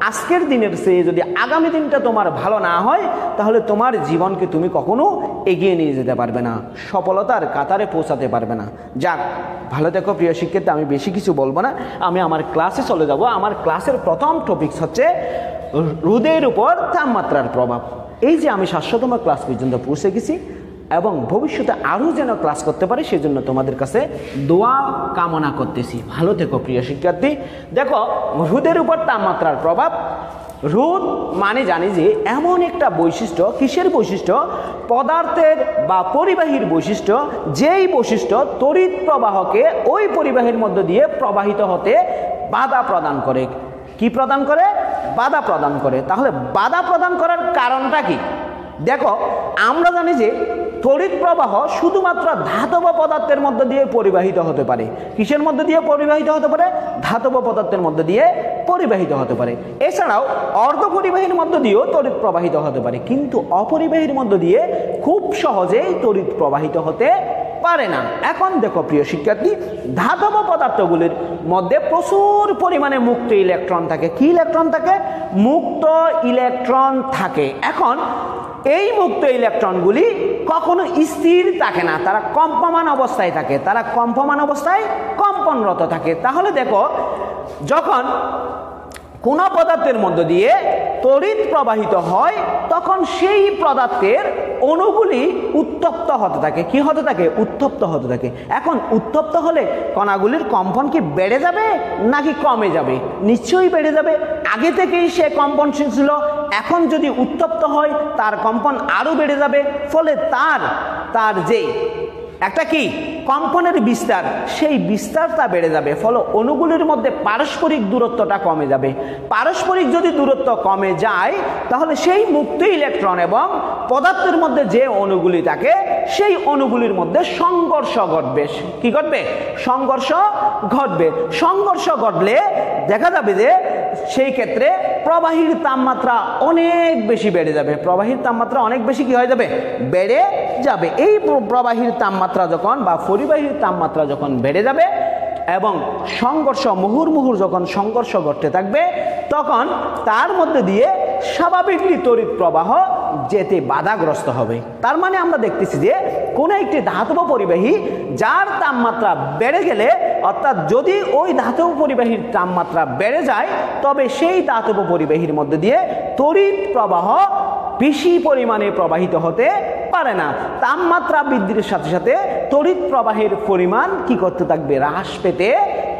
আজকের দিনের চেয়ে যদি আগামী দিনটা তোমার ভালো না হয় তাহলে তোমার জীবনকে তুমি কখনো এগিয়ে নিয়ে যেতে পারবে না, সফলতার কাতারে পৌঁছাতে পারবে না। যাক, ভালো থেকো প্রিয় শিক্ষার্থী, আমি বেশি কিছু বলবো না, আমি আমার ক্লাসে চলে যাব। আমার ক্লাসের প্রথম টপিকস হচ্ছে রোদের উপর তাপমাত্রার প্রভাব। এই যে আমি 700তম ক্লাস পর্যন্ত পৌঁছে গেছি এবং ভবিষ্যতে আরও যেন ক্লাস করতে পারি সেজন্য তোমাদের কাছে দোয়া কামনা করতেছি। ভালো থেকো প্রিয় শিক্ষার্থী। দেখো, রোদের উপর তাপমাত্রার প্রভাব। রোদ মানে জানি যে এমন একটা বৈশিষ্ট্য, কিসের বৈশিষ্ট্য? পদার্থের বা পরিবাহীর বৈশিষ্ট্য, যেই বৈশিষ্ট্য তড়িৎ প্রবাহকে ওই পরিবাহীর মধ্য দিয়ে প্রবাহিত হতে বাধা প্রদান করে। কি প্রদান করে? বাধা প্রদান করে। তাহলে বাধা প্রদান করার কারণটা কি? দেখো, আমরা জানি যে তড়িৎ প্রবাহ শুধুমাত্র ধাতব পদার্থের মধ্য দিয়ে পরিবাহিত হতে পারে। কিসের মধ্য দিয়ে পরিবাহিত হতে পারে? ধাতব পদার্থের মধ্য দিয়ে পরিবাহিত হতে পারে। এছাড়াও অর্ধপরিবাহীর মধ্য দিয়েও তড়িৎ প্রবাহিত হতে পারে, কিন্তু অপরিবাহীর মধ্য দিয়ে খুব সহজেই তড়িৎ প্রবাহিত হতে পারে না। এখন দেখো প্রিয় শিক্ষার্থী, ধাতব পদার্থগুলির মধ্যে প্রচুর পরিমাণে মুক্ত ইলেকট্রন থাকে। কি ইলেকট্রন থাকে? মুক্ত ইলেকট্রন থাকে। এখন এই মুক্ত ইলেকট্রনগুলি কখনো স্থির থাকে না, তারা কম্পমান অবস্থায় থাকে, তারা কম্পমান অবস্থায় কম্পনরত থাকে। তাহলে দেখো, যখন কোনো পদার্থের মধ্য দিয়ে তড়িৎ প্রবাহিত হয় তখন সেই পদার্থের অণুগুলি উত্তপ্ত হতে থাকে। কি হতে থাকে? উত্তপ্ত হতে থাকে। এখন উত্তপ্ত হলে কণাগুলির কম্পন কি বেড়ে যাবে নাকি কমে যাবে? নিশ্চয়ই বেড়ে যাবে। আগে থেকেই সে কম্পনশীল ছিল, এখন যদি উত্তপ্ত হয় তার কম্পন আরও বেড়ে যাবে। ফলে তার যে একটা কি কম্পনের বিস্তার, সেই বিস্তারটা বেড়ে যাবে। ফলে অণুগুলির মধ্যে পারস্পরিক দূরত্বটা কমে যাবে। পারস্পরিক যদি দূরত্ব কমে যায় তাহলে সেই মুক্ত ইলেকট্রন এবং পদার্থের মধ্যে যে অণুগুলি থাকে সেই অণুগুলির মধ্যে সংঘর্ষ ঘটবে। কি ঘটবে? সংঘর্ষ ঘটবে। সংঘর্ষ ঘটলে দেখা যাবে যে সেই ক্ষেত্রে প্রবাহীর তাপমাত্রা অনেক বেশি বেড়ে যাবে। প্রবাহীর তাপমাত্রা অনেক বেশি কি হয়ে যাবে? বেড়ে যাবে। এই প্রবাহীর তাপমাত্রা যখন বা পরিবাহীর তাপমাত্রা যখন বেড়ে যাবে এবং সংঘর্ষ মুহুর্মুহুর যখন সংঘর্ষ ঘটতে থাকবে তখন তার মধ্যে দিয়ে স্বাভাবিকলি তড়িৎ প্রবাহ যেতে বাধাগ্রস্ত হবে। তার মানে আমরা দেখতেছি যে কোনো একটি ধাতব পরিবাহী যার তাপমাত্রা বেড়ে গেলে, অর্থাৎ যদি ওই ধাতব পরিবাহীর তাপমাত্রা বেড়ে যায় তবে সেই ধাতব পরিবাহীর মধ্যে দিয়ে তড়িৎ প্রবাহ বেশি পরিমাণে প্রবাহিত হতে পারে না। তাপমাত্রা বৃদ্ধির সাথে সাথে তড়িৎ প্রবাহের পরিমাণ কি করতে থাকবে? হ্রাস পেতে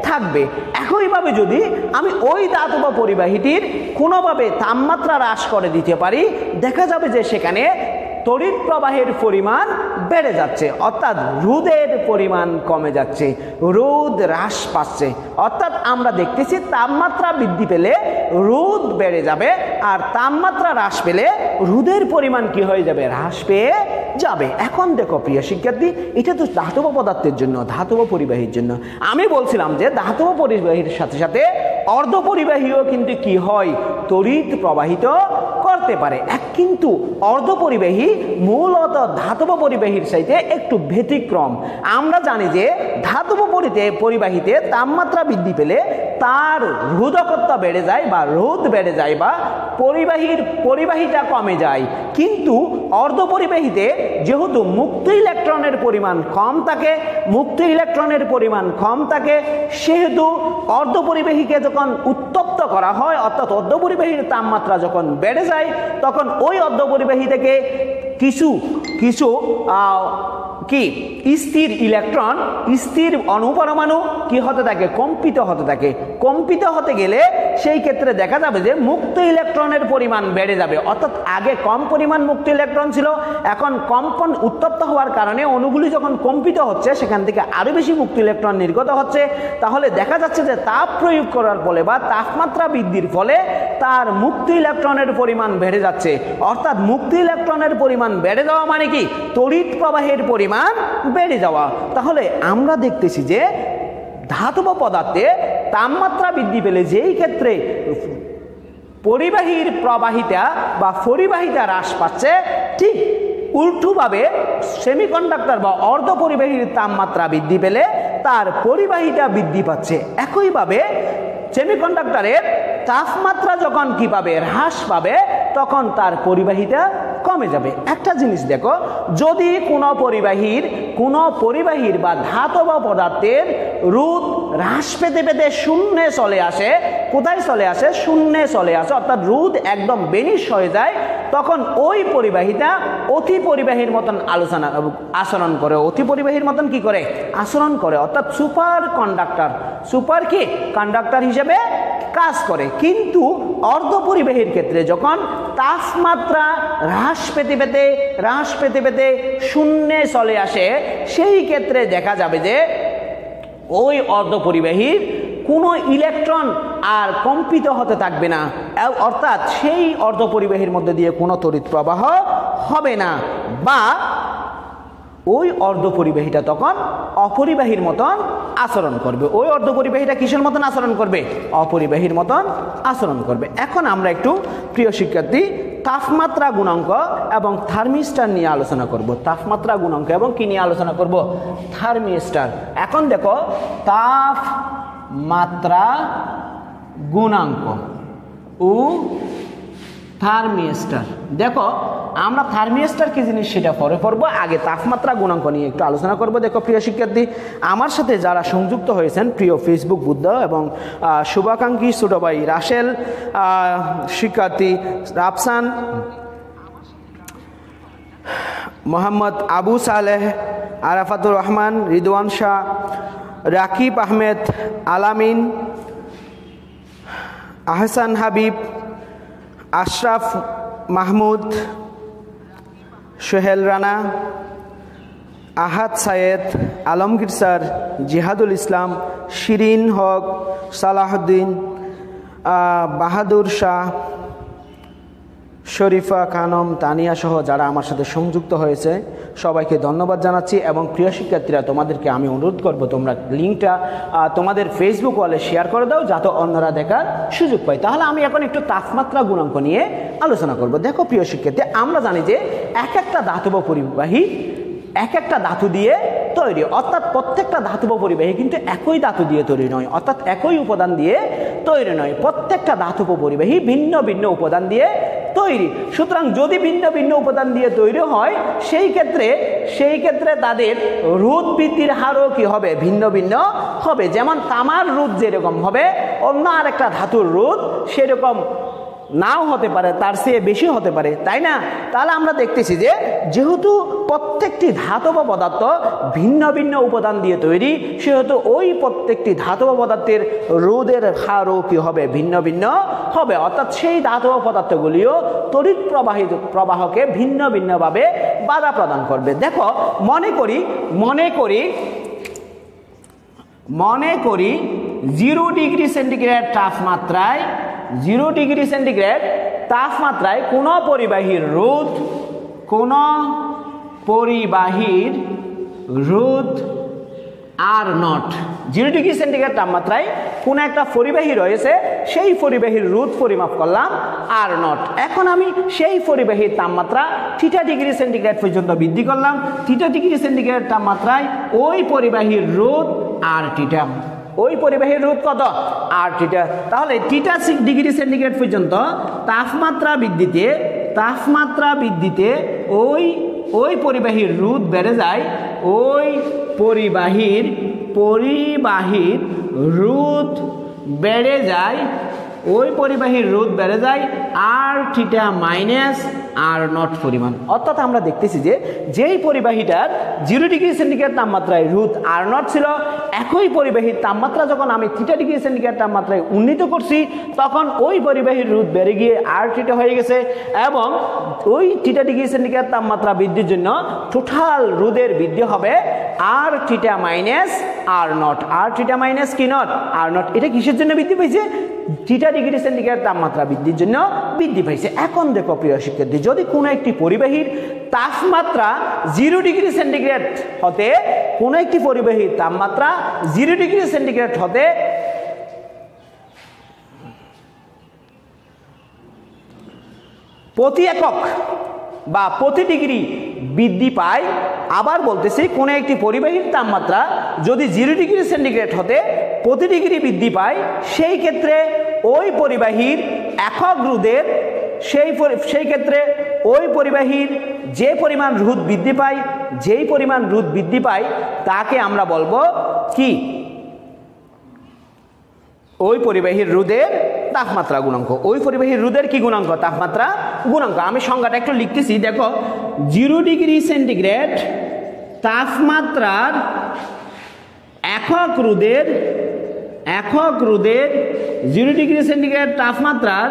থাকবে। একইভাবে যদি আমি ওই ধাতব পরিবাহীটির কোনোভাবে তাপমাত্রা হ্রাস করে দিতে পারি, দেখা যাবে যে সেখানে তড়িৎ প্রবাহের পরিমাণ বেড়ে যাচ্ছে, অর্থাৎ রোদের পরিমাণ কমে যাচ্ছে, রোদ হ্রাস পাচ্ছে। অর্থাৎ আমরা দেখতেছি তাপমাত্রা বৃদ্ধি পেলে রোদ বেড়ে যাবে, আর তাপমাত্রা হ্রাস পেলে রোদের পরিমাণ কি হয়ে যাবে? হ্রাস পেয়ে যাবে। এখন দেখো প্রিয় শিক্ষার্থী, এটা তো ধাতব পদার্থের জন্য, ধাতব পরিবাহীর জন্য। আমি বলছিলাম যে ধাতব পরিবাহীর সাথে সাথে অর্ধপরিবাহীও কিন্তু কি হয়? তড়িৎ প্রবাহিত করতে পারে। কিন্তু অর্ধপরিবাহী মূলত ধাতব পরিবাহীর চাইতে একটু ব্যতিক্রম। আমরা জানি যে ধাতব পরিবাহীতে তাপমাত্রা বৃদ্ধি পেলে তার রোধকতা বেড়ে যায় বা রোধ বেড়ে যায় বা পরিবাহীটা কমে যায়। কিন্তু অর্ধপরিবাহীতে যেহেতু মুক্ত ইলেকট্রনের পরিমাণ কম থাকে, সেহেতু অর্ধপরিবাহীকে যখন উত্তপ্ত করা হয়, অর্থাৎ অর্ধপরিবাহীর তাপমাত্রা যখন বেড়ে যায় তখন ওই অর্ধপরিবাহী থেকে কিছু স্থির ইলেকট্রন, স্থির অণুপরমাণু কি হতে থাকে? কম্পিত হতে থাকে। কম্পিত হতে গেলে সেই ক্ষেত্রে দেখা যাবে যে মুক্ত ইলেকট্রনের পরিমাণ বেড়ে যাবে। অর্থাৎ আগে কম পরিমাণ মুক্ত ইলেকট্রন ছিল, এখন কম্পন উত্তপ্ত হওয়ার কারণে অণুগুলি যখন কম্পিত হচ্ছে সেখান থেকে আরো বেশি মুক্ত ইলেকট্রন নির্গত হচ্ছে। তাহলে দেখা যাচ্ছে যে তাপ প্রয়োগ করার ফলে বা তাপমাত্রা বৃদ্ধির ফলে তার মুক্ত ইলেকট্রনের পরিমাণ বেড়ে যাচ্ছে। অর্থাৎ মুক্ত ইলেকট্রনের পরিমাণ বেড়ে যাওয়া মানে কি? তড়িৎ প্রবাহের পরিমাণ বেড়ে যাওয়া। তাহলে আমরা দেখতেছি যে ধাতব পদার্থে তাপমাত্রা বৃদ্ধি পেলে যেই ক্ষেত্রে পরিবাহীর প্রবাহিতা বা পরিবাহিতা হ্রাস পাচ্ছে, ঠিক উল্টোভাবে সেমিকন্ডাক্টর বা অর্ধপরিবাহীর তাপমাত্রা বৃদ্ধি পেলে তার পরিবাহিতা বৃদ্ধি পাচ্ছে। একইভাবে সেমিকন্ডাক্টরের তাপমাত্রা যখন কি পাবে, হ্রাস পাবে, তখন তার পরিবাহিতা কমে যাবে। একটা জিনিস দেখো, যদি কোনো পরিবাহীর বা ধাতব পদার্থের রোধ হ্রাস পেতে পেতে শূন্যে চলে আসে, কোথায় চলে আসে? শূন্যে চলে আসে, অর্থাৎ রোধ একদম বেনিশ হয়ে যায়, তখন ওই পরিবাহিতা অতি পরিবাহীর মতন আচরণ করে, অতি পরিবাহীর মতন কি করে? আচরণ করে, অর্থাৎ সুপার কন্ডাক্টর হিসেবে কাজ করে। কিন্তু অর্ধ পরিবাহীর ক্ষেত্রে যখন তাপমাত্রা হ্রাস পেতে পেতে শূন্যে চলে আসে, সেই ক্ষেত্রে দেখা যাবে যে ওই অর্ধ পরিবাহীর কোনো ইলেকট্রন আর কম্পিত হতে থাকবে না, অর্থাৎ সেই অর্ধ পরিবাহীর মধ্যে দিয়ে কোনো তড়িৎ প্রবাহ হবে না, বা ওই অর্ধ পরিবাহীটা তখন অপরিবাহীর মতন আচরণ করবে। ওই অর্ধ পরিবাহীটা কিসের মতন আচরণ করবে? অপরিবাহীর মতন আচরণ করবে। এখন আমরা একটু প্রিয় শিক্ষার্থী তাপমাত্রা গুণাঙ্ক এবং থার্মিস্টার নিয়ে আলোচনা করব। তাপমাত্রা গুণাঙ্ক এবং কি নিয়ে আলোচনা করব? থার্মিস্টার। এখন দেখো, তাপমাত্রা গুণাঙ্ক ও থার্মিস্টার। দেখো, আমরা থার্মিস্টার কি জিনিস সেটা পরে পড়বো, আগে তাপমাত্রা গুণাঙ্ক নিয়ে একটু আলোচনা করব। দেখো প্রিয় শিক্ষার্থী, আমার সাথে যারা সংযুক্ত হয়েছেন, প্রিয় ফেসবুক বুদ্ধ এবং শুভাকাঙ্ক্ষী ছোট ভাই রাসেল, শিক্ষার্থী রাফসান, মোহাম্মদ আবু সালেহ, আরাফাতুর রহমান, রিদওয়ান শাহ, রাকিব আহমেদ, আলামিন, আহসান হাবিব, আশরাফ মাহমুদ, সোহেল রানা, আহাদ সায়েদ, আলমগীর স্যার, জিহাদুল ইসলাম, শিরিন হক, সালাহউদ্দিন, বাহাদুর শাহ, শরীফা খানম, তানিয়া সহ যারা আমার সাথে সংযুক্ত হয়েছে সবাইকে ধন্যবাদ জানাচ্ছি। এবং প্রিয় শিক্ষার্থীরা, তোমাদেরকে আমি অনুরোধ করব, তোমরা লিঙ্কটা তোমাদের ফেসবুক ওয়ালে শেয়ার করে দাও, যাতে অন্যরা দেখার সুযোগ পায়। তাহলে আমি এখন একটু তাপমাত্রা গুণাঙ্ক নিয়ে আলোচনা করব। দেখো প্রিয় শিক্ষার্থী, আমরা জানি যে এক একটা ধাতব পরিবাহী এক একটা ধাতু দিয়ে তৈরি, অর্থাৎ প্রত্যেকটা ধাতব পরিবাহী কিন্তু একই ধাতু দিয়ে তৈরি নয়, অর্থাৎ একই উপাদান দিয়ে তৈরি নয়। প্রত্যেকটা ধাতব পরিবাহী ভিন্ন ভিন্ন উপাদান দিয়ে তৈরি। সুতরাং যদি ভিন্ন ভিন্ন উপাদান দিয়ে তৈরি হয়, সেই ক্ষেত্রে তাদের রোধ বৃদ্ধির হারও কি হবে? ভিন্ন ভিন্ন হবে। যেমন তামার রোধ যেরকম হবে, অন্য আরেকটা ধাতুর রোধ সেরকম নাও হতে পারে, তার চেয়ে বেশি হতে পারে, তাই না? তাহলে আমরা দেখতেছি যে যেহেতু প্রত্যেকটি ধাতব পদার্থ ভিন্ন ভিন্ন উপাদান দিয়ে তৈরি, সেহেতু ওই প্রত্যেকটি ধাতব পদার্থের রোধের হারও কি হবে? ভিন্ন ভিন্ন হবে। অর্থাৎ সেই ধাতব পদার্থগুলিও তড়িৎ প্রবাহকে ভিন্ন ভিন্নভাবে বাধা প্রদান করবে। দেখো, মনে করি 0 ডিগ্রি সেন্টিগ্রেড তাপমাত্রায় কোনো পরিবাহীর রোধ আর নট, 0 ডিগ্রি সেন্টিগ্রেড তাপমাত্রায় কোন একটা পরিবাহী রয়েছে, সেই পরিবাহীর রোধ পরিমাপ করলাম আর নট। এখন আমি সেই পরিবাহীর তাপমাত্রা থিটা ডিগ্রি সেন্টিগ্রেড পর্যন্ত বৃদ্ধি করলাম। থিটা ডিগ্রি সেন্টিগ্রেড তাপমাত্রায় ওই পরিবাহীর রোধ আর থিটা, ওই পরিবাহীর রোধ কত? আর থিটা। তাহলে থিটা ডিগ্রি সেন্টিগ্রেড পর্যন্ত তাপমাত্রা বৃদ্ধিতে ওই পরিবাহীর রোধ বেড়ে যায়, ওই পরিবাহীর রোধ বেড়ে যায় আর থিটা মাইনাস আর নট পরিমাণ। অর্থাৎ আমরা দেখতেছি যে যেই পরিবাহীটার 0 ডিগ্রি সেন্টিগ্রেড তাপমাত্রায় রোধ আর নট ছিল, একই পরিবাহীর তাপমাত্রা যখন আমি থিটা ডিগ্রি সেন্টিগ্রেড তাপমাত্রায় উন্নীত করছি, তখন ওই পরিবাহীর রোধ বেড়ে গিয়ে আর থিটা হয়ে গেছে, এবং ওই থিটা ডিগ্রি সেন্টিগ্রেড তাপমাত্রা বৃদ্ধির জন্য টোটাল রোধের বৃদ্ধি হবে R theta minus R naught. R theta minus কি নট? R naught. এটা কিসের জন্য বৃদ্ধি পেয়েছে? থিটা ডিগ্রি সেন্টিগ্রেড তাপমাত্রা বৃদ্ধির জন্য বৃদ্ধি পাইছে। এখন দেখো প্রিয় শিক্ষার্থী, যদি কোনো একটি পরিবাহীর তাপমাত্রা 0 ডিগ্রি সেন্টিগ্রেড হতে, কোনো একটি পরিবাহীর তাপমাত্রা 0 ডিগ্রি সেন্টিগ্রেড হতে প্রতি একক বা প্রতি ডিগ্রি বৃদ্ধি পায়। আবার বলতেছি, কোনো একটি পরিবাহীর তাপমাত্রা যদি 0 ডিগ্রি সেন্টিগ্রেড হতে প্রতি ডিগ্রি বৃদ্ধি পায়, সেই ক্ষেত্রে ওই পরিবাহীর একক রোধের সেই ক্ষেত্রে ওই পরিবাহীর যে পরিমাণ রোধ বৃদ্ধি পায়, যেই পরিমাণ রোধ বৃদ্ধি পায় তাকে আমরা বলবো কি, ওই পরিবাহীর রোধের তাপমাত্রা গুণাঙ্ক। ওই পরিবাহীর রোধের কি গুণাঙ্ক? তাপমাত্রা গুণাঙ্ক। আমি সংজ্ঞাটা একটু লিখতেছি, দেখো 0 ডিগ্রি সেন্টিগ্রেড তাপমাত্রার একক রোধের 0 ডিগ্রি সেন্টিগ্রেড তাপমাত্রার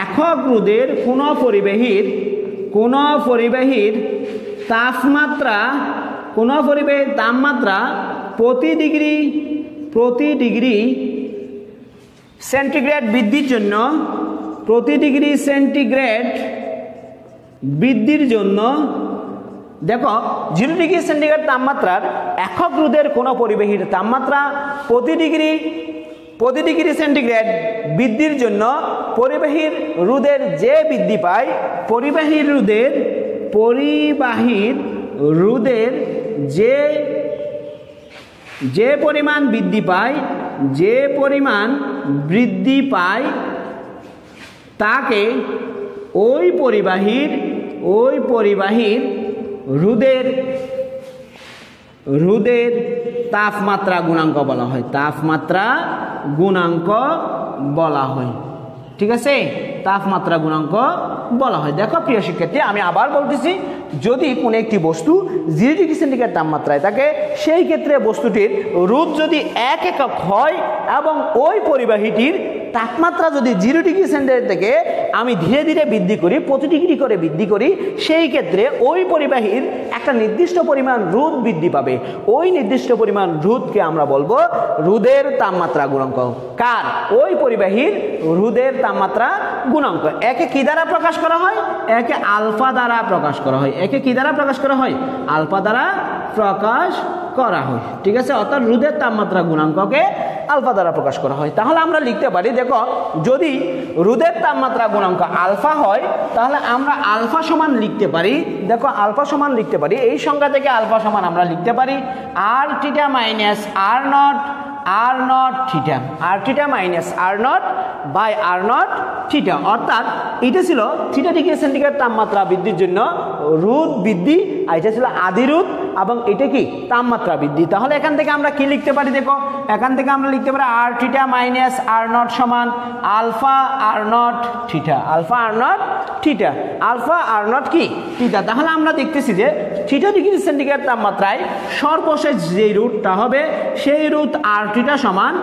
একক রোধের কোন পরিবাহীর তাপমাত্রা প্রতি ডিগ্রি সেন্টিগ্রেড বৃদ্ধির জন্য দেখো 0 ডিগ্রি সেন্টিগ্রেড তাপমাত্রার একক রোধের কোন পরিবাহীর তাপমাত্রা প্রতি ডিগ্রি সেন্টিগ্রেড বৃদ্ধির জন্য পরিবাহীর রোধের যে বৃদ্ধি পায়, পরিবাহীর রোধের যে পরিমাণ বৃদ্ধি পায় তাকে ওই পরিবাহীর রোধের তাপমাত্রা গুণাঙ্ক বলা হয়। ঠিক আছে, তাপমাত্রা গুণাঙ্ক বলা হয়। দেখো প্রিয় শিক্ষার্থী, আমি আবার বলতেছি, যদি কোনো একটি বস্তু 0 ডিগ্রি সেন্টিগ্রেড তাপমাত্রায় থাকে, সেই ক্ষেত্রে বস্তুটির রোধ যদি 1 একক হয় এবং ওই পরিবাহীটির তাপমাত্রা যদি 0 ডিগ্রি সেন্টিগ্রেড থেকে আমি ধীরে ধীরে বৃদ্ধি করি, প্রতি ডিগ্রি করে বৃদ্ধি করি, সেই ক্ষেত্রে ওই পরিবাহীর একটা নির্দিষ্ট পরিমাণ রোধ বৃদ্ধি পাবে। ওই নির্দিষ্ট পরিমাণ রোধকে আমরা বলবো রোধের তাপমাত্রা গুণাঙ্ক। কার? ওই পরিবাহীর রোধের তাপমাত্রা গুণাঙ্ক। একে কি দ্বারা প্রকাশ করা হয়? একে আলফা দ্বারা প্রকাশ করা হয়। একে কি দ্বারা প্রকাশ করা হয়? আলফা দ্বারা প্রকাশ করা হয়। ঠিক আছে, অর্থাৎ রোধের তাপমাত্রা গুণাঙ্ককে আলফা দ্বারা প্রকাশ করা হয়। তাহলে আমরা লিখতে পারি, দেখো যদি রোধের তাপমাত্রা গুণাঙ্ক আলফা হয়, তাহলে আমরা আলফা সমান লিখতে পারি, দেখো আলফা সমান লিখতে পারি, এই সংখ্যা থেকে আলফা সমান আমরা লিখতে পারি r theta minus r naught theta minus r naught by r naught theta. অর্থাৎ এটা ছিল থিটা ডিগ্রি সেন্টিগ্রেড তাপমাত্রা বৃদ্ধির জন্য রোধ বৃদ্ধি, আর এটা ছিল আদি রোধ, এবং এটা কি তাপমাত্রা বৃদ্ধি। তাহলে এখান থেকে আমরা কি লিখতে পারি? দেখো এখান থেকে আমরা লিখতে পারি r theta minus r naught সমান alpha r naught theta. Alpha r naught কি থিটা। তাহলে আমরা দেখতেছি যে থিটা ডিগ্রি সেন্টিগ্রেড তাপমাত্রায় সর্বশেষ যে রুটটা হবে, সেই রুট r থিটা সমান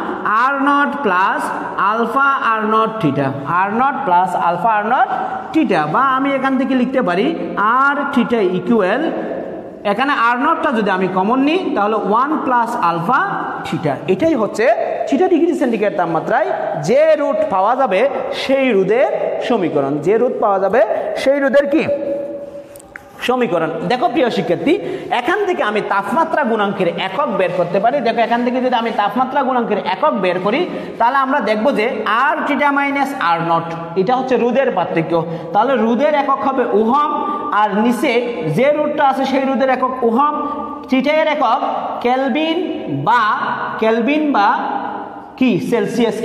r naught plus alpha r naught theta, বা আমি এখান থেকে লিখতে পারি r থিটা ইকুয়াল, এখানে r নটটা যদি আমি কমন নিই তাহলে 1 প্লাস আলফা থিটা। এটাই হচ্ছে থিটা ডিগ্রি সেন্টিগ্রেড তাপমাত্রায় যে রুট পাওয়া যাবে সেই রোধের সমীকরণ। সমীকরণ। দেখো প্রিয় শিক্ষার্থী, এখান থেকে আমি তাপমাত্রা গুণাঙ্কের একক বের করতে পারি। দেখো এখান থেকে যদি আমি তাপমাত্রা গুণাঙ্কের একক বের করি, তাহলে আমরা দেখবো যে r theta minus r not, এটা হচ্ছে রোধের পার্থক্য। তাহলে রোধের একক হবে ওহম, আর নিচে যে রোধটা আছে সেই রোধের একক ওহম। থিটা এর একক কেলভিন বা কি সেলসিয়াস,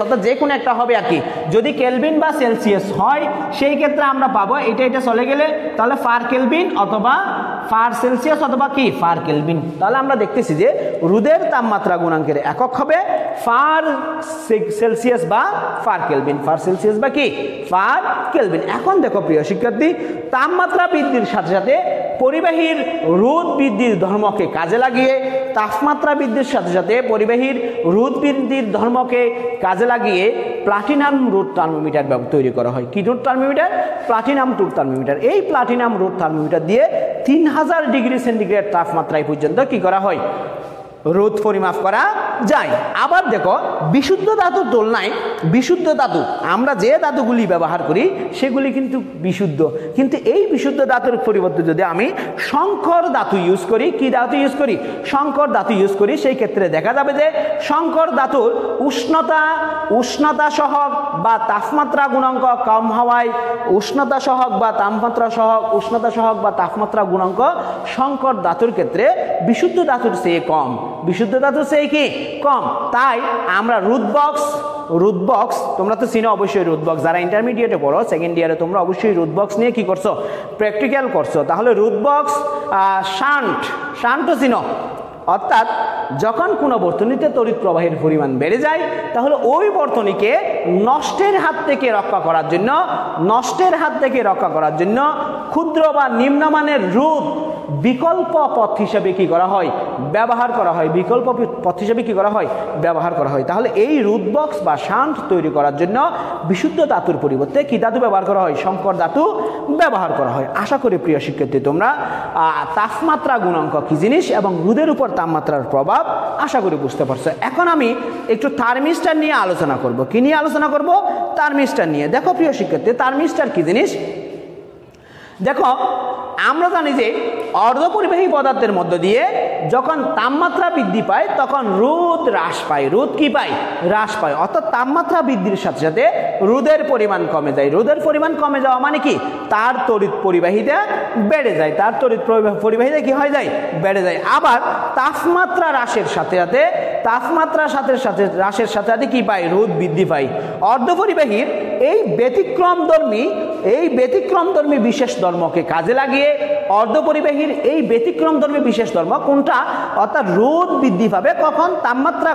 অর্থাৎ যে কোনো একটা হবে আর কি। যদি কেলভিন বা সেলসিয়াস হয়, সেই ক্ষেত্রে আমরা পাবো এটা চলে গেলে তাহলে ফার কেলভিন অথবা ফার সেলসিয়াস অথবা কি ফার কেলভিন। তাহলে আমরা দেখতেছি যে রোধের তাপমাত্রা গুণাঙ্কের একক হবে ফার সেলসিয়াস বা ফার কেলভিন, ফার কেলভিন। এখন দেখো প্রিয় শিক্ষার্থী, তাপমাত্রা বৃদ্ধির সাথে সাথে পরিবাহীর রোধ বৃদ্ধির ধর্মকে কাজে লাগিয়ে, তাপমাত্রা বৃদ্ধির সাথে সাথে পরিবাহীর রোধ বৃদ্ধির ধর্মকে কাজে লাগিয়ে প্লাটিনাম রোধ থার্মোমিটার তৈরি করা হয়। কি রোধ থার্মোমিটার? প্লাটিনাম রোধ থার্মোমিটার। এই প্লাটিনাম রোধ থার্মোমিটার দিয়ে 3000 ডিগ্রি সেন্টিগ্রেড তাপমাত্রায় পর্যন্ত কি করা হয়? রোধ পরিমাপ করা যায়। আবার দেখো বিশুদ্ধ ধাতুর তুলনায় বিশুদ্ধ ধাতু, আমরা যে ধাতুগুলি ব্যবহার করি সেগুলি কিন্তু বিশুদ্ধ, কিন্তু এই বিশুদ্ধ ধাতুর পরিবর্তে যদি আমি সংকর ধাতু ইউজ করি, কি ধাতু ইউজ করি? সংকর ধাতু ইউজ করি, সেই ক্ষেত্রে দেখা যাবে যে সংকর ধাতুর উষ্ণতা সহগ বা তাপমাত্রা গুণাঙ্ক কম হওয়ায় উষ্ণতা সহগ বা তাপমাত্রা গুণাঙ্ক সংকর ধাতুর ক্ষেত্রে বিশুদ্ধ ধাতুর চেয়ে কম। তাই আমরা রোধ বক্স রুট বক্স তোমরা তো চিনো অবশ্যই রুট বক্স, যারা ইন্টারমিডিয়েটে পড়ো সেকেন্ড ইয়ারে তোমরা অবশ্যই রুট বক্স নিয়ে কি করছো, প্র্যাকটিক্যাল করছো। তাহলে রুট বক্স, শান্টও চিনো, অর্থাৎ যখন কোনো বর্তনীতে তড়িৎ প্রবাহের পরিমাণ বেড়ে যায় তাহলে ওই বর্তনীকে নষ্টের হাত থেকে রক্ষা করার জন্য ক্ষুদ্র বা নিম্নমানের রোধ বিকল্প পথ হিসেবে কি করা হয়, ব্যবহার করা হয়। তাহলে এই রুট বক্স বা শান্ট তৈরি করার জন্য বিশুদ্ধ ধাতুর পরিবর্তে কি ধাতু ব্যবহার করা হয়, সংকর ধাতু ব্যবহার করা হয়। আশা করি প্রিয় শিক্ষার্থী তোমরা তাপমাত্রা গুণাঙ্ক কি জিনিস এবং রোধের উপর তাপমাত্রার প্রভাব আশা করি বুঝতে পারছো। এখন আমি একটু থার্মিস্টার নিয়ে আলোচনা করব। কি নিয়ে আলোচনা করব? থার্মিস্টার নিয়ে। দেখো প্রিয় শিক্ষার্থী, থার্মিস্টার কি জিনিস? দেখো আমরা জানি যে অর্ধপরিবাহী পদার্থের মধ্য দিয়ে যখন তাপমাত্রা বৃদ্ধি পায় তখন রোধ হ্রাস পায়। রোধ কি পায়? হ্রাস পায়। অর্থাৎ তাপমাত্রা বৃদ্ধির সাথে সাথে রোধের পরিমাণ কমে যায়। রোধের পরিমাণ কমে যাওয়া মানে কি? তার তড়িৎ পরিবাহিতা বেড়ে যায়। তার তড়িৎ পরিবাহিতা কি হয়ে যায়? বেড়ে যায়। আবার তাপমাত্রা হ্রাসের সাথে সাথে কি পায়? রোধ বৃদ্ধি পায়। অর্ধপরিবাহীর এই ব্যতিক্রমধর্মী বিশেষ ধর্মকে কাজে লাগিয়ে অর্ধপরিবাহীর এই ব্যতিক্রমধর্মী বিশেষ ধর্ম কোনটা? অর্থাৎ রোধ বৃদ্ধি পাবে কখন? তাপমাত্রা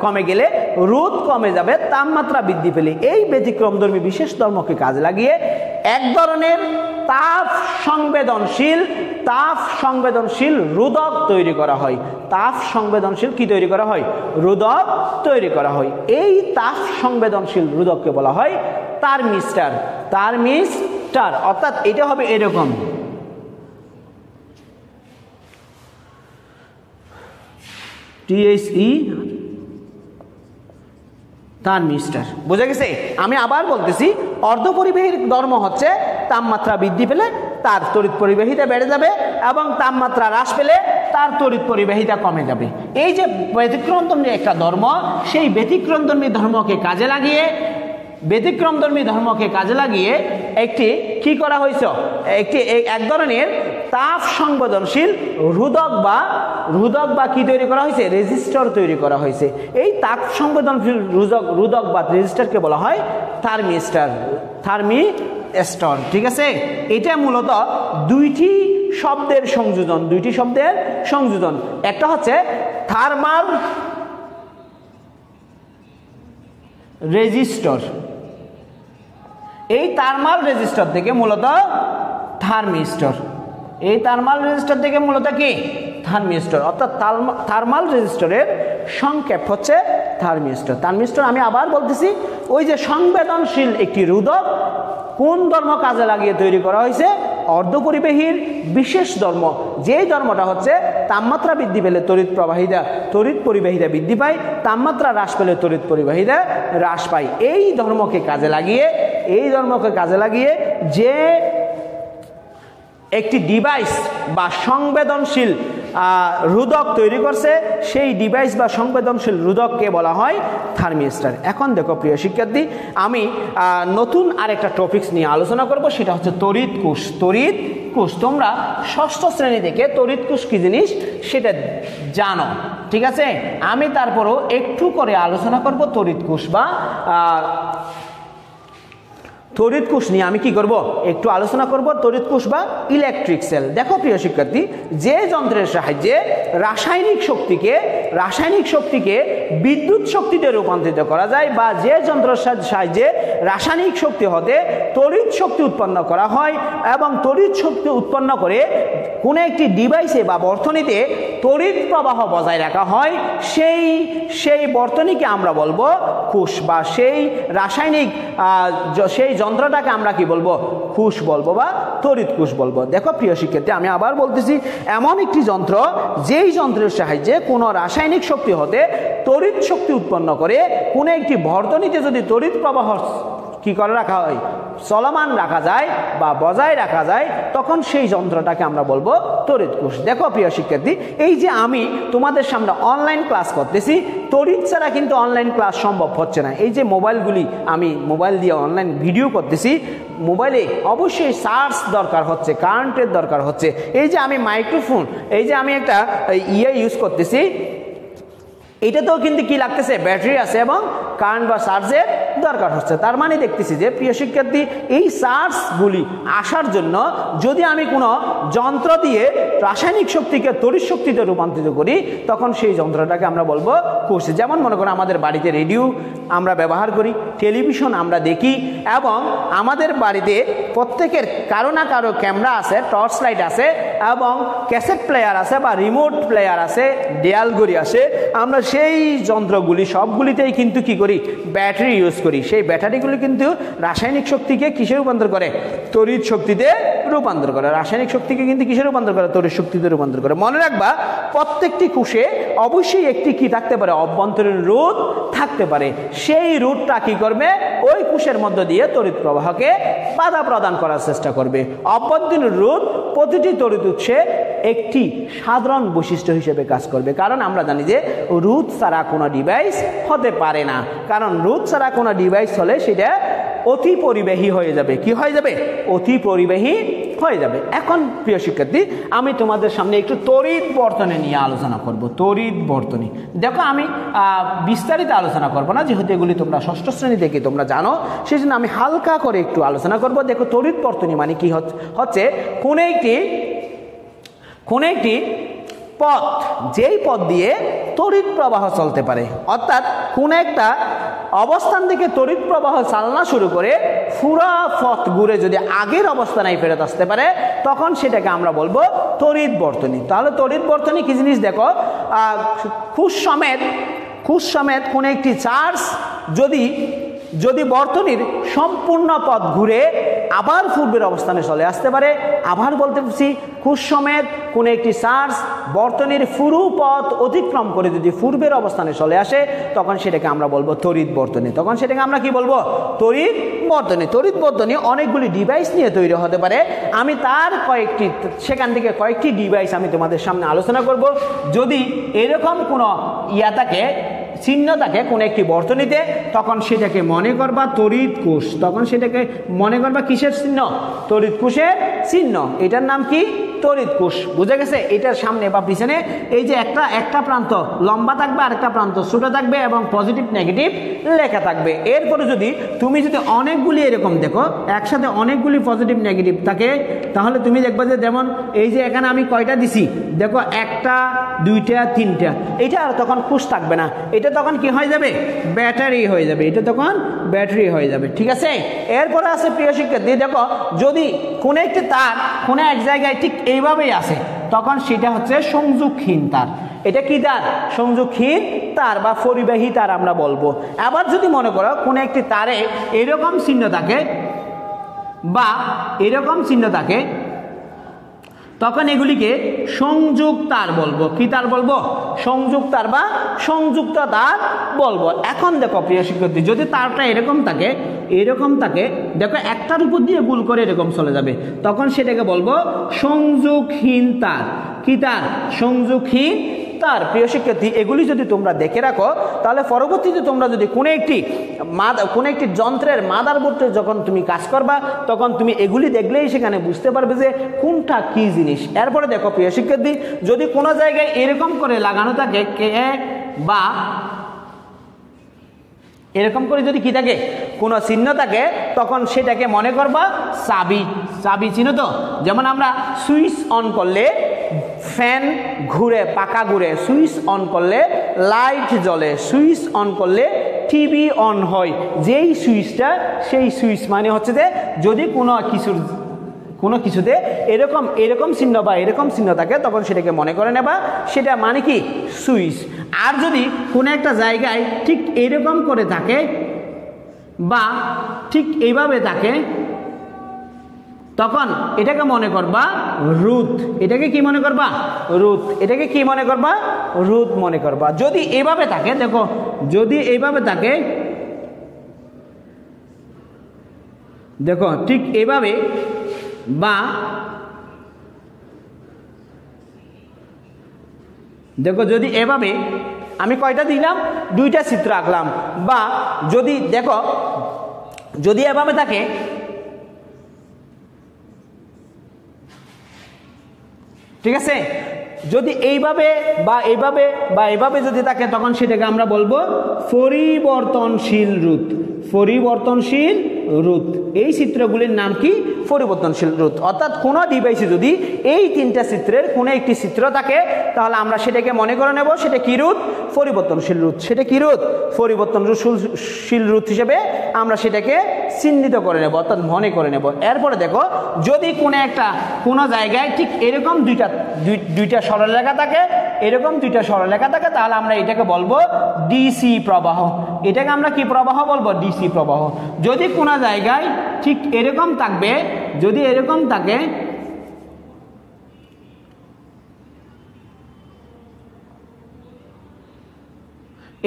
কমে গেলে রোধ কমে যাবে, তাপমাত্রা বৃদ্ধি পেলে এই ব্যতিক্রমধর্মী বিশেষ ধর্মকে কাজে লাগিয়ে এক ধরনের তাপ সংবেদনশীল রোধক তৈরি করা হয়। তাপ সংবেদনশীল কি তৈরি করা হয়? রোধক তৈরি করা হয়। এই তাপ সংবেদনশীল রোধককে বলা হয় থার্মিস্টার। অর্থাৎ এটা হবে এরকম, থার্মিস্টার। বুঝা গেছে? আমি আবার বলতেছি, অর্ধপরিবাহীর ধর্ম হচ্ছে তাপমাত্রা বৃদ্ধি পেলে তার তড়িৎ পরিবাহিতা বেড়ে যাবে এবং তাপমাত্রা হ্রাস পেলে তার তড়িৎ পরিবাহিতা কমে যাবে। এই যে ব্যতিক্রমধর্মী একটা ধর্ম, সেই ব্যতিক্রমধর্মী ধর্মকে কাজে লাগিয়ে একটি কি করা হয়েছে? এক ধরনের তাপ সংবেদনশীল রোধক বা কি তৈরি করা হয়েছে? রেজিস্টর তৈরি করা হয়েছে। এই তাপ সংবেদনশীল রোধক বা রেজিস্টরকে বলা হয় থার্মিস্টার। ঠিক আছে? এটা মূলত দুইটি শব্দের সংযোজন। একটা হচ্ছে থার্মাল রেজিস্টর। এই থার্মাল রেজিস্টর থেকে মূলত থার্মিস্টর। কি? থার্মিস্টর। অর্থাৎ থার্মাল রেজিস্টরের সংক্ষেপ হচ্ছে থার্মিস্টর। আমি আবার বলতেছি, ওই যে সংবেদনশীল একটি রোধক কোন ধর্ম কাজে লাগিয়ে তৈরি করা হয়েছে? অর্ধপরিবাহীর বিশেষ ধর্ম, যেই ধর্মটা হচ্ছে তাপমাত্রা বৃদ্ধি পেলে তড়িৎ পরিবাহিতা বৃদ্ধি পায়, তাপমাত্রা হ্রাস পেলে তড়িৎ পরিবাহিতা হ্রাস পায়। এই ধর্মকে কাজে লাগিয়ে যে একটি ডিভাইস বা সংবেদনশীল রোধক তৈরি করছে, সেই ডিভাইস বা সংবেদনশীল রোধককে বলা হয় থার্মিস্টার। এখন দেখো প্রিয় শিক্ষার্থী, আমি নতুন আরেকটা টপিকস নিয়ে আলোচনা করব, সেটা হচ্ছে তড়িৎ কোষ। তোমরা ষষ্ঠ শ্রেণী থেকে তড়িৎ কোষ কি জিনিস সেটা জানো, ঠিক আছে? আমি তারপরও একটু করে আলোচনা করব তড়িৎ কোষ নিয়ে। আমি কি করব? একটু আলোচনা করব তড়িৎ কোষ বা ইলেকট্রিক সেল। দেখো প্রিয় শিক্ষার্থী, যে যন্ত্রের সাহায্যে রাসায়নিক শক্তিকে বিদ্যুৎ শক্তিতে রূপান্তরিত করা যায়, বা যে যন্ত্রের সাহায্যে রাসায়নিক শক্তি হতে তড়িৎ শক্তি উৎপন্ন করা হয় এবং তড়িৎ শক্তি উৎপন্ন করে কোনো একটি ডিভাইসে বা বর্তনীতে তড়িৎ প্রবাহ বজায় রাখা হয়, সেই বর্তনীকে আমরা বলবো কোষ, বা সেই যন্ত্রটাকে আমরা কি বলবো? কোষ বলবো বা তড়িৎ কোষ বলবো। দেখো প্রিয় শিক্ষার্থী, আমি আবার বলতেছি, এমন একটি যন্ত্র যেই যন্ত্রের সাহায্যে কোনো রাসায়নিক শক্তি হতে তড়িৎ শক্তি উৎপন্ন করে কোনো একটি বর্তনীতে যদি তড়িৎ প্রবাহ কি করে রাখা হয়? চলমান রাখা যায় বা বজায় রাখা যায়, তখন সেই যন্ত্রটাকে আমরা বলবো তড়িৎ কোষ। দেখো প্রিয় শিক্ষার্থী, এই যে আমি তোমাদের সামনে অনলাইন ক্লাস করতেছি, তড়িৎ ছাড়া কিন্তু অনলাইন ক্লাস সম্ভব হচ্ছে না। এই যে আমি মোবাইল দিয়ে অনলাইন ভিডিও করতেছি, মোবাইলে অবশ্যই চার্জ দরকার হচ্ছে, কারেন্টের দরকার হচ্ছে। এই যে আমি মাইক্রোফোন, এই যে আমি একটা ইউজ করতেছি, এটাতেও কিন্তু কি লাগতেছে, ব্যাটারি আছে এবং কারেন্ট বা চার্জের দরকার হচ্ছে। তার মানে দেখতেছি যে প্রিয় শিক্ষার্থী, এই চার্জগুলি আসার জন্য যদি আমি কোনো যন্ত্র দিয়ে রাসায়নিক শক্তিকে তড়িৎ শক্তিতে রূপান্তরিত করি, তখন সেই যন্ত্রটাকে আমরা বলবো কোষ। যেমন মনে করো আমাদের বাড়িতে রেডিও আমরা ব্যবহার করি, টেলিভিশন আমরা দেখি, এবং আমাদের বাড়িতে প্রত্যেকের কারো না কারো ক্যামেরা আছে, টর্চ লাইট আছে, এবং ক্যাসেট প্লেয়ার আছে বা রিমোট প্লেয়ার আছে, দেয়াল ঘড়ি আছে। আমরা সেই যন্ত্রগুলি সবগুলিতেই কিন্তু কি করি, ব্যাটারি ইউজ করি। সেই ব্যাটারিগুলি কিন্তু রাসায়নিক শক্তিকে কিসে রূপান্তর করে, তড়িৎ শক্তিতে রূপান্তর করে। রাসায়নিক শক্তিকে কিন্তু কিসে রূপান্তর করে, তড়িৎ শক্তিতে রূপান্তর করে। মনে রাখবা, প্রত্যেকটি কোষে অবশ্যই একটি কি থাকতে পারে, অভ্যন্তরীণ রোধ থাকতে পারে। সেই রোধটা কি করবে, ওই কোষের মধ্য দিয়ে তড়িৎ প্রবাহকে বাধা প্রদান করার চেষ্টা করবে। অভ্যন্তরীণ রোধ প্রতিটি তড়িৎ উৎসে একটি সাধারণ বৈশিষ্ট্য হিসেবে কাজ করবে। কারণ আমরা জানি যে রোধ ছাড়া কোনো ডিভাইস হতে পারে না। কারণ রোধ ছাড়া কোনো ডিভাইস হলে সেটা অতি পরিবাহী হয়ে যাবে। কি হয়ে যাবে, অতি পরিবাহী হয়ে যাবে। এখন প্রিয় শিক্ষার্থী, আমি তোমাদের সামনে একটু তড়িৎ বর্তনী নিয়ে আলোচনা করব। তড়িৎ বর্তনী, দেখো আমি বিস্তারিত আলোচনা করব না, যেহেতু এগুলি তোমরা ষষ্ঠ শ্রেণী থেকে তোমরা জানো, সেই জন্য আমি হালকা করে একটু আলোচনা করব। দেখো, তড়িৎ বর্তনী মানে কি হচ্ছে, কোন একটি পথ, যেই পথ দিয়ে তড়িৎ প্রবাহ চলতে পারে, অর্থাৎ কোন একটা অবস্থান থেকে তড়িৎ প্রবাহ চালনা শুরু করে পুরো পথ ঘুরে যদি আগের অবস্থানে ফেরত আসতে পারে, তখন সেটাকে আমরা বলবো তড়িৎ বর্তনী। তাহলে তড়িৎ বর্তনী কি জিনিস, দেখো খুশ সমেত কোন একটি চার্জ যদি বর্তনীর সম্পূর্ণ পথ ঘুরে আবার পূর্বের অবস্থানে চলে আসতে পারে। আবার বলতে পারছি, খুশ সমেত কোন একটি চার্জ বর্তনীর পুরো পথ অতিক্রম করে যদি পূর্বের অবস্থানে চলে আসে, তখন সেটাকে আমরা বলবো তড়িৎ বর্তনী। তখন সেটাকে আমরা কি বলবো, তড়িৎ বর্তনী। তড়িৎ বর্তনী অনেকগুলি ডিভাইস নিয়ে তৈরি হতে পারে। আমি তার সেখান থেকে কয়েকটি ডিভাইস আমি তোমাদের সামনে আলোচনা করব। যদি এরকম কোনো চিহ্ন থাকে কোন একটি বর্তনীতে, তখন সেটাকে মনে করবা তড়িৎ কোষ। তখন সেটাকে মনে করবা কিসের চিহ্ন, তড়িৎ কোষের চিহ্ন। এটার নাম কি, তড়িৎ কোষ। বুঝে গেছে? এটার সামনে বা পিছনে এই যে একটা প্রান্ত লম্বা থাকবে, আরেকটা প্রান্ত ছোট থাকবে, এবং পজিটিভ নেগেটিভ লেখা থাকবে। এরপরে তুমি যদি অনেকগুলি এরকম দেখো, একসাথে অনেকগুলি পজিটিভ নেগেটিভ থাকে, তাহলে তুমি দেখবা যে, যেমন এই যে এখানে আমি কয়টা দিছি, দেখো 1টা 2টা 3টা, এটা আর তখন কোষ থাকবে না, এটা তখন কি হয়ে যাবে, ব্যাটারি হয়ে যাবে। এটা তখন ব্যাটারি হয়ে যাবে। ঠিক আছে? এরপরে আছে প্রিয় শিক্ষার্থী, দেখো যদি কোন একটি তার কোন এক জায়গায় ঠিক এইভাবেই আছে, তখন সেটা হচ্ছে সংযোগহীন তার। এটা কি তার, সংযোগহীন তার বা পরিবাহী তার আমরা বলবো। আবার যদি মনে করো কোন একটি তারে এরকম চিহ্ন থাকে বা এরকম চিহ্ন থাকে, তখন এগুলিকে সংযোগ তার বলবো। কি তার বলবো, সংযোগ তার বা সংযুক্ত তার বলবো। এখন দেখো প্রিয় শিক্ষার্থী, যদি তারটা এরকম থাকে, দেখো একটার উপর দিয়ে গুল করে এরকম চলে যাবে, তখন সেটাকে বলবো সংযোগহীন তার। কি তার, সংযোগহীন তার। প্রিয় শিক্ষার্থী, এগুলি যদি তোমরা দেখে রাখো, তাহলে পরবর্তীতে তোমরা যদি কোনো একটি যন্ত্রের মাদারবোর্ডে যখন তুমি কাজ করবা, তখন তুমি এগুলি দেখলেই সেখানে বুঝতে পারবে যে কোনটা কি জিনিস। এরপরে দেখো প্রিয় শিক্ষার্থী, যদি কোনো জায়গায় এরকম করে লাগানো থাকে বা এরকম করে যদি কি থাকে, কোনো চিহ্ন থাকে, তখন সেটাকে মনে করবা চাবি চিহ্ন। তো যেমন আমরা সুইচ অন করলে ফ্যান ঘুরে, পাখা ঘুরে, সুইচ অন করলে লাইট জ্বলে, সুইচ অন করলে টিভি অন হয়। যেই সুইচটা, সেই সুইচ মানে হচ্ছে যে যদি কোনো কিছুতে এরকম চিহ্ন বা এরকম চিহ্ন থাকে, তখন সেটাকে মনে করে নেবা সেটা মানে কি, সুইচ। আর যদি কোনো একটা জায়গায় ঠিক এরকম করে থাকে বা ঠিক এইভাবে থাকে, তখন এটাকে মনে করবা রোধ। এটাকে কি মনে করবা, রোধ। এটাকে কি মনে করবা, রোধ মনে করবা। যদি এইভাবে থাকে, দেখো যদি এইভাবে থাকে, দেখো ঠিক এইভাবে, বা দেখো যদি এভাবে, আমি কয়টা দিলাম, 2টা চিত্র আঁকলাম। বা যদি দেখো যদি এভাবে থাকে, ঠিক আছে, যদি এইভাবে বা এইভাবে বা এভাবে যদি থাকে তখন সেটাকে আমরা বলবো পরিবর্তনশীল রুট। পরিবর্তনশীল রুট, এই চিত্রগুলির নাম কি? পরিবর্তনশীল রুট। অর্থাৎ কোনো ডিভাইসে যদি এই তিনটা চিত্রের কোনো একটি চিত্র থাকে তাহলে আমরা সেটাকে মনে করে নেব সেটা কি রুট? পরিবর্তনশীল রুট। সেটা কি রুট? পরিবর্তনশীল রুট হিসেবে আমরা সেটাকে চিহ্নিত করে নেব, অর্থাৎ মনে করে নেব। এরপরে দেখো, যদি কোনো জায়গায় ঠিক এরকম দুইটা সরলরেখা থাকে, এরকম দুইটা সরলরেখা থাকে, তাহলে আমরা এটাকে বলবো ডিসি প্রবাহ। এটাকে আমরা কি প্রবাহ বলবো? ডিসি প্রবাহ। যদি কোনো জায়গায় ঠিক এরকম থাকবে, যদি এরকম থাকে,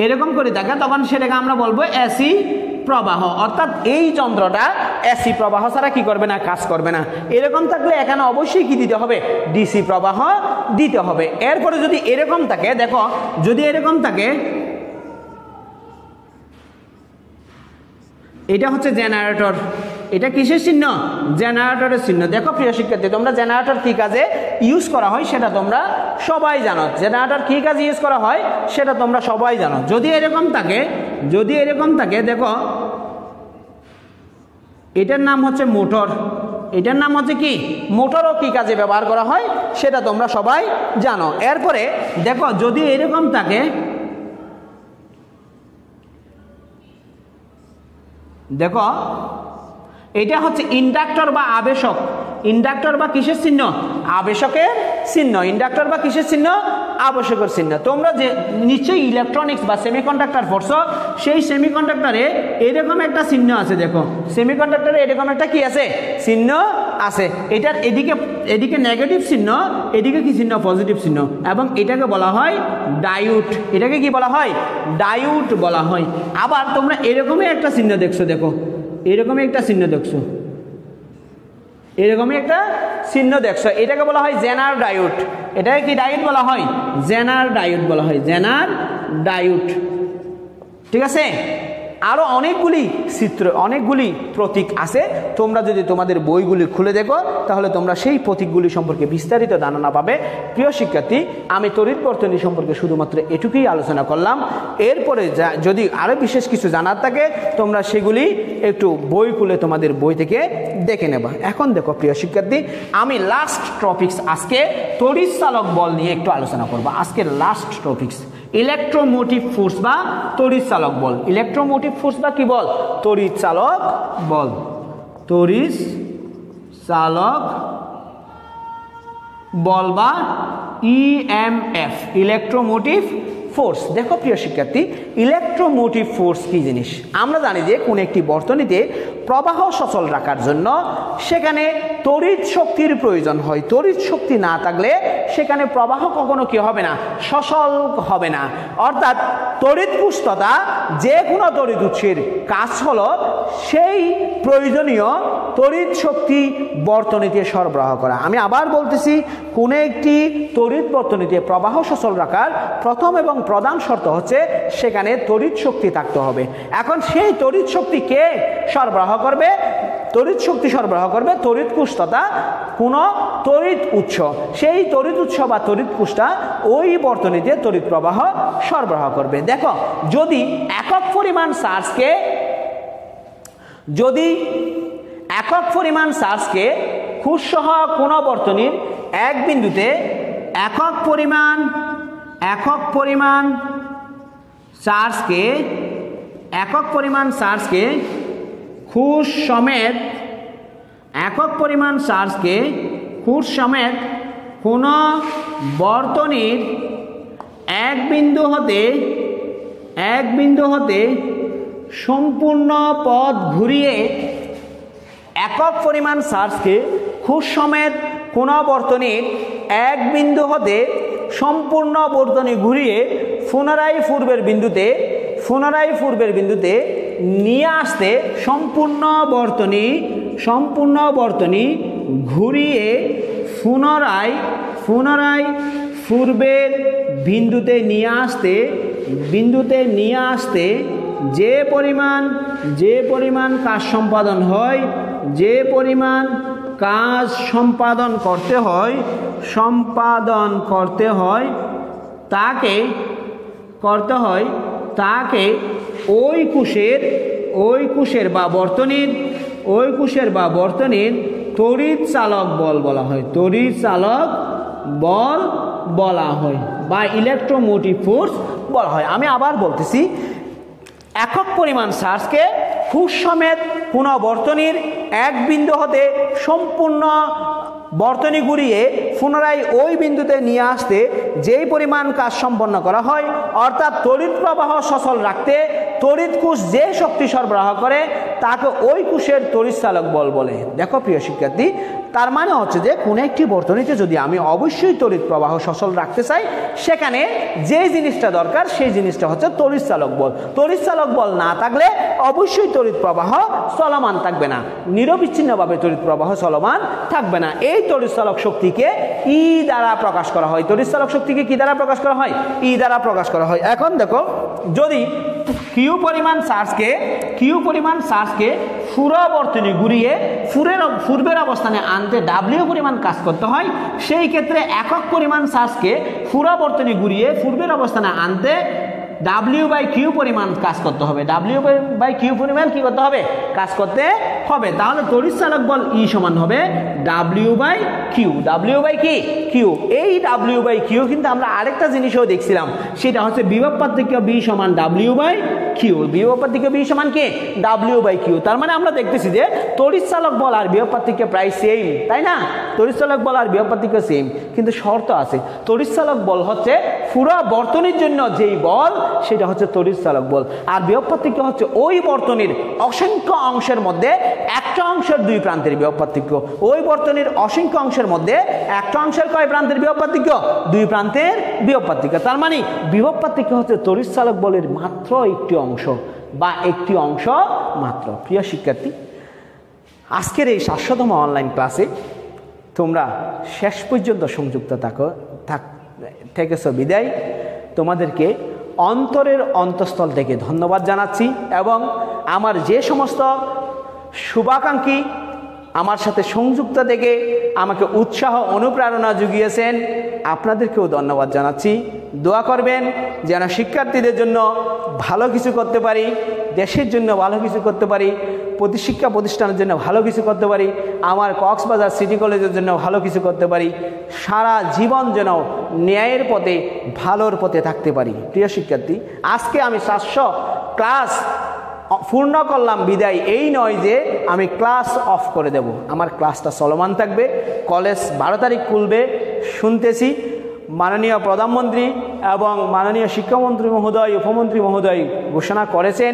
এরকম করে থাকে, তখন সেটাকে আমরা বলবো এসি প্রবাহ। অর্থাৎ এই যন্ত্রটা এসি প্রবাহ ছাড়া কি করবে না? কাজ করবে না। এরকম থাকলে এখানে অবশ্যই কি দিতে হবে? ডিসি প্রবাহ দিতে হবে। এরপরে যদি এরকম থাকে, দেখো যদি এরকম থাকে, এটা হচ্ছে জেনারেটর। এটা কিসের চিহ্ন? জেনারেটরের চিহ্ন। দেখো প্রিয় শিক্ষার্থী, তোমরা জেনারেটর কি কাজে ইউজ করা হয় সেটা তোমরা সবাই জানো। জেনারেটর কি কাজে ইউজ করা হয় সেটা তোমরা সবাই জানো। যদি এরকম থাকে, যদি এরকম থাকে, দেখো এটার নাম হচ্ছে মোটর। এটার নাম হচ্ছে কি? মোটরও কি কাজে ব্যবহার করা হয় সেটা তোমরা সবাই জানো। এরপরে দেখো যদি এরকম থাকে, দেখো এটা হচ্ছে ইন্ডাক্টর বা আবেশক। ইন্ডাক্টর বা কিসের চিহ্ন? আবেশকের চিহ্ন। ইন্ডাক্টর বা কিসের চিহ্ন? আবেশকের চিহ্ন। তোমরা যে নিশ্চয়ই ইলেকট্রনিক্স বা সেমিকন্ডাক্টর পড়ছো, সেই সেমিকন্ডাক্টরে এরকম একটা চিহ্ন আছে। দেখো সেমিকন্ডাক্টরে এরকম একটা কি আছে? চিহ্ন আছে। এটার এদিকে নেগেটিভ চিহ্ন, এদিকে কি চিহ্ন? পজিটিভ চিহ্ন। এবং এটাকে বলা হয় ডায়োড। এটাকে কি বলা হয়? ডায়োড বলা হয়। আবার তোমরা এরকমই একটা চিহ্ন দেখছো, দেখো এরকমই একটা চিহ্ন দেখছো, এরকমই একটা চিহ্ন দেখছো, এটাকে বলা হয় জেনার ডায়োড। এটাকে কি ডায়োড বলা হয়? জেনার ডায়োড বলা হয়, জেনার ডায়োড। ঠিক আছে? আরো অনেকগুলি চিত্র, অনেকগুলি প্রতীক আছে। তোমরা যদি তোমাদের বইগুলি খুলে দেখো তাহলে তোমরা সেই প্রতীকগুলি সম্পর্কে বিস্তারিত ধারণা পাবে। প্রিয় শিক্ষার্থী, আমি তড়িৎ বর্তনী সম্পর্কে শুধুমাত্র এটুকুই আলোচনা করলাম। এরপরে যদি আরো বিশেষ কিছু জানার থাকে তোমরা সেগুলি একটু বই খুলে তোমাদের বই থেকে দেখে নেবা। এখন দেখো প্রিয় শিক্ষার্থী, আমি লাস্ট টপিকস আজকে তড়িৎ চালক বল নিয়ে একটু আলোচনা করবো। আজকে লাস্ট টপিকস ইলেকট্রোমোটিভ ফোর্স বা তড়িৎ চালক বল। ইলেকট্রোমোটিভ ফোর্স বা কি বল? তড়িৎ চালক বল। তড়িৎ চালক বল বা ইএমএফ, ইলেকট্রোমোটিভ ফোর্স। দেখো প্রিয় শিক্ষার্থী, ইলেকট্রোমোটিভ ফোর্স কি জিনিস? আমরা জানি যে কোন একটি বর্তনীতে প্রবাহ সচল রাখার জন্য সেখানে তড়িৎ শক্তির প্রয়োজন হয়। তড়িৎ শক্তি না থাকলে সেখানে প্রবাহ কখনো কি হবে না? সচল হবে না। অর্থাৎ তড়িৎ পুষ্টতা, যে কোনো তড়িৎ উৎসের কাজ হলো সেই প্রয়োজনীয় তড়িৎ শক্তি বর্তনীতে সরবরাহ করা। আমি আবার বলতেছি, কোন একটি তড়িৎ বর্তনীতে প্রবাহ সচল রাখার প্রথম এবং প্রধান শর্ত হচ্ছে সেখানে তড়িৎ শক্তি থাকতে হবে। এখন সেই তড়িৎ শক্তি কে সরবরাহ করবে? তড়িৎ শক্তি সরবরাহ করবে তড়িৎ পুষ্টতা, কোন তড়িৎ উৎস। সেই তড়িৎ উৎস বা তড়িৎ পুষ্টা ওই বর্তনীতে তড়িৎ প্রবাহ সরবরাহ করবে। দেখো যদি একক পরিমাণ চার্জকে খুচসহ কোন বর্তনীর এক বিন্দুতে একক পরিমাণ চার্জকে খুচ সমেত কোন বর্তনীর এক বিন্দু হতে সম্পূর্ণ পথ ঘুরিয়ে একক পরিমাণ চার্জকে খুচ সমেত কোন বর্তনীর এক বিন্দু হতে সম্পূর্ণ বর্তনী ঘুরিয়ে পুনরায় পূর্বের বিন্দুতে নিয়ে আসতে সম্পূর্ণ বর্তনী ঘুরিয়ে পুনরায় পূর্বের বিন্দুতে নিয়ে আসতে যে পরিমাণ কাজ সম্পাদন হয়, যে পরিমাণ কাজ সম্পাদন করতে হয় তাকে ওই কোষের বা বর্তনীর তড়িৎ চালক বল বলা হয় বা ইলেকট্রোমোটিভ ফোর্স বলা হয়। আমি আবার বলতেছি, একক পরিমাণ চার্জকে ফুস সমেত পুনঃ বর্তনীর এক বিন্দু হতে সম্পূর্ণ বর্তনী ঘুরিয়ে পুনরায় ওই বিন্দুতে নিয়ে আসতে যেই পরিমাণ কাজ সম্পন্ন করা হয়, অর্থাৎ তড়িৎ প্রবাহ সচল রাখতে তড়িৎ কোষ যে শক্তি সরবরাহ করে তাকে ওই কোষের তড়িৎ চালক বল বলে। দেখো প্রিয় শিক্ষার্থী, তার মানে হচ্ছে যে কোনো একটি বর্তনীতে যদি আমি অবশ্যই তড়িৎ প্রবাহ সচল রাখতে চাই, সেখানে যে জিনিসটা দরকার সেই জিনিসটা হচ্ছে তড়িৎ চালক বল। তড়িৎ চালক বল না থাকলে অবশ্যই তড়িৎ প্রবাহ চলমান থাকবে না, নিরবিচ্ছিন্নভাবে তড়িৎ প্রবাহ চলমান থাকবে না। এই তড়িৎ চালক শক্তিকে ই দ্বারা প্রকাশ করা হয়। তড়িৎ চালক শক্তিকে কি দ্বারা প্রকাশ করা হয়? ই দ্বারা প্রকাশ করা হয়। এখন দেখো, যদি কিউ পরিমাণ চার্জকে পুরো বর্তনী ঘুরিয়ে পূর্বের অবস্থানে আনতে ডাব্লিউ পরিমাণ কাজ করতে হয়, সেই ক্ষেত্রে একক পরিমাণ চার্জকে পুরো বর্তনী ঘুরিয়ে পূর্বের অবস্থানে আনতে W/Q পরিমাণ কাজ করতে হবে। W/Q পরিমাণ কি করতে হবে? কাজ করতে হবে। তাহলে তড়িৎ চালক বল E সমান হবে W/Q। W/Q, এই W/Q কিন্তু আমরা আরেকটা জিনিসও দেখছিলাম, সেটা হচ্ছে বিভব পার্থক্য B সমান W/Q। বিভব পার্থক্য B সমান কি? W/Q। তার মানে আমরা দেখতেছি যে তড়িৎ চালক বল আর বিভব পার্থক্য প্রায় সেম, তাই না? তড়িৎ চালক বল আর বিভব পার্থক্য সেম, কিন্তু শর্ত আছে। তড়িৎ চালক বল হচ্ছে পুরো বর্তনীর জন্য যেই বল, সেটা হচ্ছে তড়িৎ চালক বল। আর বিভব পার্থক্য হচ্ছে ওই বর্তনীর অসংখ্য অংশের মধ্যে একটা অংশের দুই প্রান্তের বিভব পার্থক্য। ওই বর্তনীর অসংখ্য অংশের মধ্যে একটা অংশের কয় প্রান্তের বিভব পার্থক্য? দুই প্রান্তের বিভব পার্থক্য। তার মানে বিভব পার্থক্য হচ্ছে তড়িৎ চালক বলের মাত্র একটি অংশ বা একটি অংশ মাত্র। প্রিয় শিক্ষার্থী, আজকের এই 700তম অনলাইন ক্লাসে তোমরা শেষ পর্যন্ত সংযুক্ত থেকেছো বিদায়। তোমাদেরকে অন্তরের অন্তঃস্থল থেকে ধন্যবাদ জানাচ্ছি, এবং আমার যে সমস্ত শুভাকাঙ্ক্ষী আমার সাথে সংযুক্ত থেকে আমাকে উৎসাহ অনুপ্রেরণা জুগিয়েছেন, আপনাদেরকেও ধন্যবাদ জানাচ্ছি। দোয়া করবেন যেন শিক্ষার্থীদের জন্য ভালো কিছু করতে পারি, দেশের জন্য ভালো কিছু করতে পারি, শিক্ষা প্রতিষ্ঠানের জন্য ভালো কিছু করতে পারি, আমার কক্সবাজার সিটি কলেজের জন্য ভালো কিছু করতে পারি, সারা জীবন যেন ন্যায়ের পথে ভালোর পথে থাকতে পারি। প্রিয় শিক্ষার্থী, আজকে আমি 700 ক্লাস পূর্ণ করলাম বিদায় এই নয় যে আমি ক্লাস অফ করে দেব। আমার ক্লাসটা চলমান থাকবে। কলেজ 12 তারিখ খুলবে শুনতেছি। মাননীয় প্রধানমন্ত্রী এবং মাননীয় শিক্ষামন্ত্রী মহোদয়, উপমন্ত্রী মহোদয় ঘোষণা করেছেন,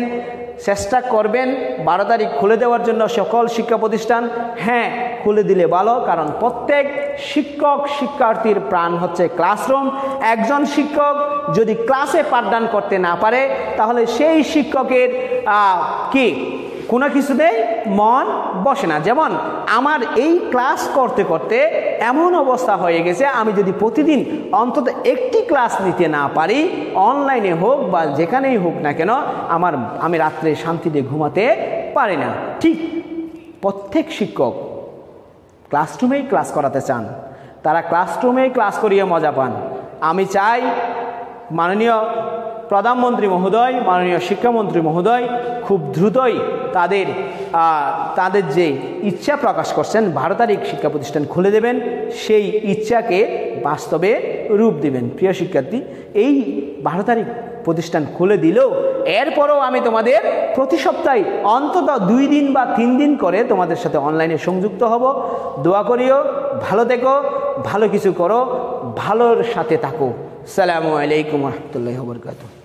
চেষ্টা করবেন 12 তারিখ খুলে দেওয়ার জন্য সকল শিক্ষা প্রতিষ্ঠান। হ্যাঁ, খুলে দিলে ভালো, কারণ প্রত্যেক শিক্ষক শিক্ষার্থীর প্রাণ হচ্ছে ক্লাসরুম। একজন শিক্ষক যদি ক্লাসে পাঠদান করতে না পারে, তাহলে সেই শিক্ষকের কোনো কিছুতেই মন বসে না। যেমন আমার এই ক্লাস করতে করতে এমন অবস্থা হয়ে গেছে, আমি যদি প্রতিদিন অন্তত একটি ক্লাস নিতে না পারি, অনলাইনে হোক বা যেখানেই হোক না কেন, আমি রাত্রে শান্তিতে ঘুমাতে পারি না। ঠিক প্রত্যেক শিক্ষক ক্লাসরুমেই ক্লাস করাতে চান, তারা ক্লাসরুমেই ক্লাস করিয়ে মজা পান। আমি চাই মাননীয় প্রধানমন্ত্রী মহোদয়, মাননীয় শিক্ষামন্ত্রী মহোদয় খুব দ্রুতই তাদের যে ইচ্ছা প্রকাশ করছেন 12 তারিখ শিক্ষা প্রতিষ্ঠান খুলে দেবেন, সেই ইচ্ছাকে বাস্তবে রূপ দিবেন। প্রিয় শিক্ষার্থী, এই 12 তারিখ প্রতিষ্ঠান খুলে দিলেও এরপরও আমি তোমাদের প্রতি সপ্তাহে অন্তত 2 দিন বা 3 দিন করে তোমাদের সাথে অনলাইনে সংযুক্ত হব। দোয়া করিও, ভালো থেকো, ভালো কিছু করো, ভালোর সাথে থাকো। আসসালামু আলাইকুম ওয়া রাহমাতুল্লাহি ওয়া বারাকাতুহু।